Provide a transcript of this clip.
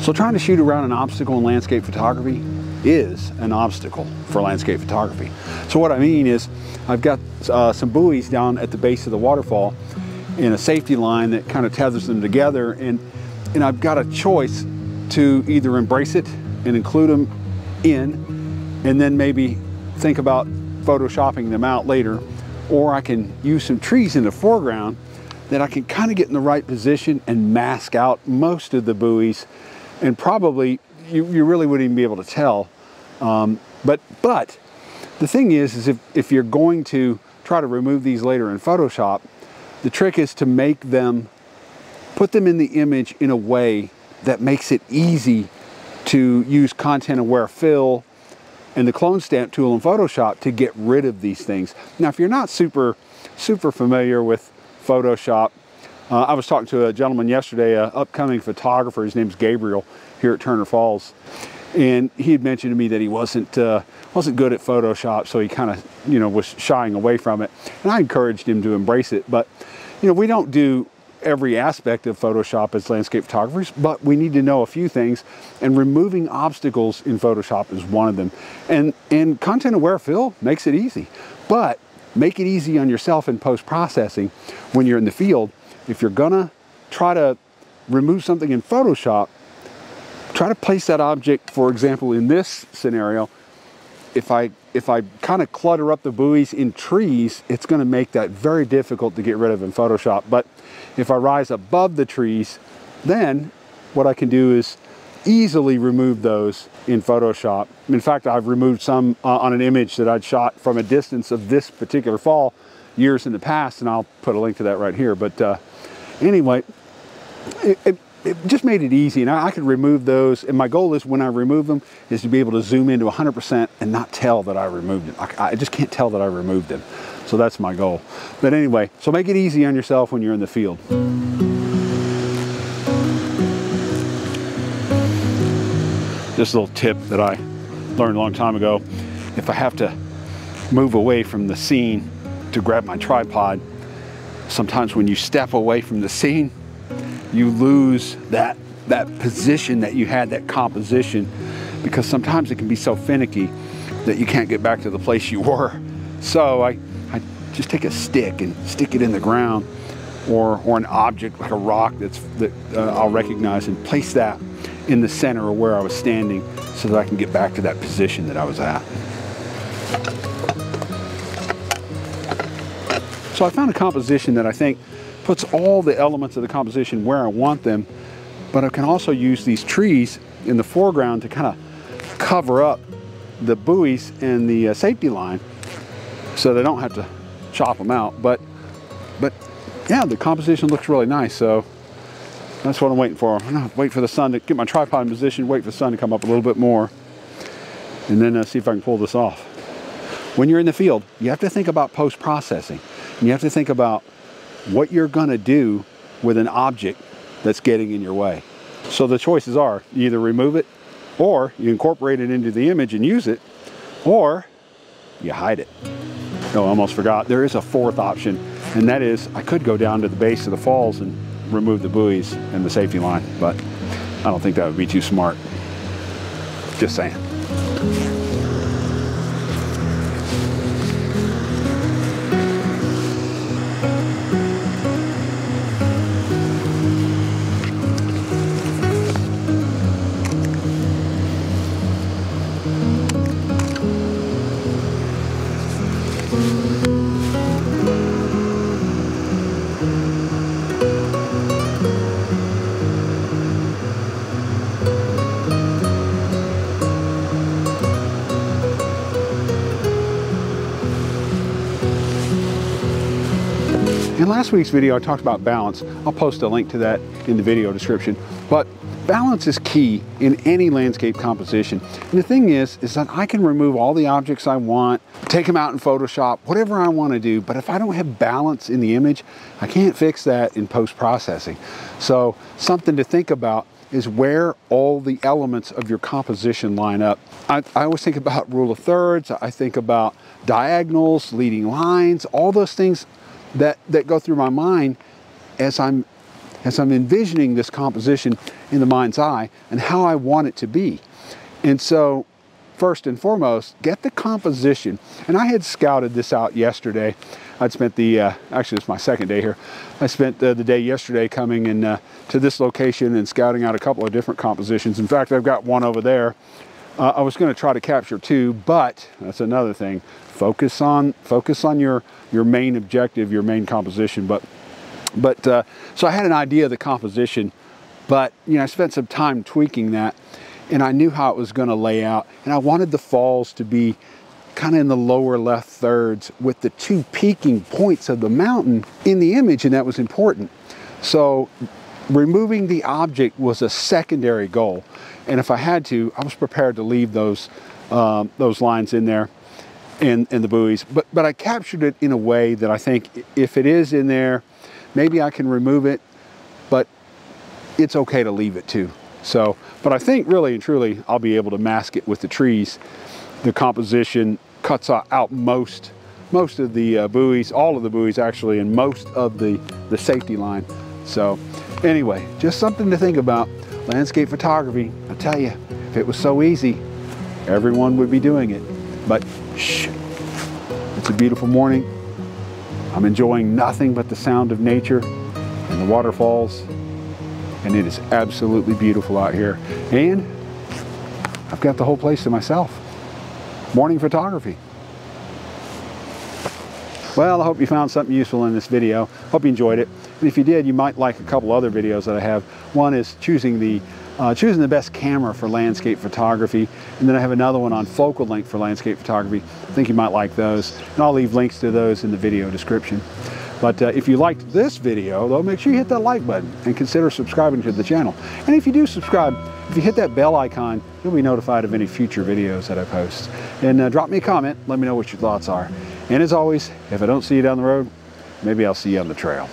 So trying to shoot around an obstacle in landscape photography is an obstacle for landscape photography. So what I mean is I've got some buoys down at the base of the waterfall in a safety line that kind of tethers them together, and I've got a choice to either embrace it and include them in and then maybe think about photoshopping them out later, or I can use some trees in the foreground that I can kind of get in the right position and mask out most of the buoys, and probably you really wouldn't even be able to tell. But the thing is if you're going to try to remove these later in Photoshop, the trick is to make them, put them in the image in a way that makes it easy to use content aware fill and the clone stamp tool in Photoshop to get rid of these things. Now, if you're not super familiar with Photoshop, I was talking to a gentleman yesterday, an upcoming photographer. His name's Gabriel, here at Turner Falls, and he had mentioned to me that he wasn't good at Photoshop, so he kind of was shying away from it. And I encouraged him to embrace it. But we don't do every aspect of Photoshop as landscape photographers, but we need to know a few things, and removing obstacles in Photoshop is one of them. And content aware fill makes it easy, but make it easy on yourself in post-processing when you're in the field. If you're gonna try to remove something in Photoshop, try to place that object, for example, in this scenario, if I kind of clutter up the buoys in trees, it's going to make that very difficult to get rid of in Photoshop. But if I rise above the trees, then what I can do is easily remove those in Photoshop. In fact, I've removed some on an image that I'd shot from a distance of this particular fall years in the past, and I'll put a link to that right here. But anyway, it just made it easy, and I could remove those. And my goal is, when I remove them, is to be able to zoom into 100% and not tell that I removed them. I just can't tell that I removed them. So that's my goal. But anyway, so make it easy on yourself when you're in the field. This little tip that I learned a long time ago: if I have to move away from the scene to grab my tripod, sometimes when you step away from the scene, you lose that position that you had, that composition, because sometimes it can be so finicky that you can't get back to the place you were. So I just take a stick and stick it in the ground, or an object like a rock that I'll recognize, and place that in the center of where I was standing so that I can get back to that position that I was at. So I found a composition that I think puts all the elements of the composition where I want them, but I can also use these trees in the foreground to kind of cover up the buoys and the safety line so they don't have to chop them out. But yeah, the composition looks really nice, so that's what I'm waiting for. I'm gonna wait for the sun to get my tripod in position, wait for the sun to come up a little bit more, and then see if I can pull this off. When you're in the field, you have to think about post-processing, and you have to think about what you're gonna do with an object that's getting in your way. So the choices are: you either remove it, or you incorporate it into the image and use it, or you hide it. Oh, I almost forgot. There is a fourth option, and that is I could go down to the base of the falls and remove the buoys and the safety line, but I don't think that would be too smart. Just saying. In last week's video, I talked about balance. I'll post a link to that in the video description. But balance is key in any landscape composition. And the thing is that I can remove all the objects I want, take them out in Photoshop, whatever I want to do. But if I don't have balance in the image, I can't fix that in post-processing. So something to think about is where all the elements of your composition line up. I always think about rule of thirds. I think about diagonals, leading lines, all those things that go through my mind as I'm as I'm envisioning this composition in the mind's eye and how I want it to be. And so first and foremost, get the composition. And I had scouted this out yesterday. I'd spent the, actually it's my second day here. I spent the day yesterday coming in to this location and scouting out a couple of different compositions. In fact, I've got one over there. I was going to try to capture two, but that's another thing. Focus on your main objective, your main composition. So I had an idea of the composition, but you know, I spent some time tweaking that, and I knew how it was going to lay out, and I wanted the falls to be kind of in the lower left thirds with the two peaking points of the mountain in the image, and that was important. So removing the object was a secondary goal, and if I had to, I was prepared to leave those lines in there and the buoys, but I captured it in a way that I think if it is in there, maybe I can remove it, but it's okay to leave it too. So, but I think really and truly I'll be able to mask it with the trees. The composition cuts out most of the buoys, all of the buoys actually, and most of the safety line. So anyway, just something to think about. Landscape photography, I tell you, if it was so easy, everyone would be doing it. But shh, it's a beautiful morning. I'm enjoying nothing but the sound of nature and the waterfalls, and it is absolutely beautiful out here. And I've got the whole place to myself. Morning photography. Well, I hope you found something useful in this video. Hope you enjoyed it. And if you did, you might like a couple other videos that I have. One is choosing the best camera for landscape photography. And then I have another one on focal length for landscape photography. I think you might like those. And I'll leave links to those in the video description. But if you liked this video, though, make sure you hit that like button and consider subscribing to the channel. And if you do subscribe, if you hit that bell icon, you'll be notified of any future videos that I post. And drop me a comment, let me know what your thoughts are. And as always, if I don't see you down the road, maybe I'll see you on the trail.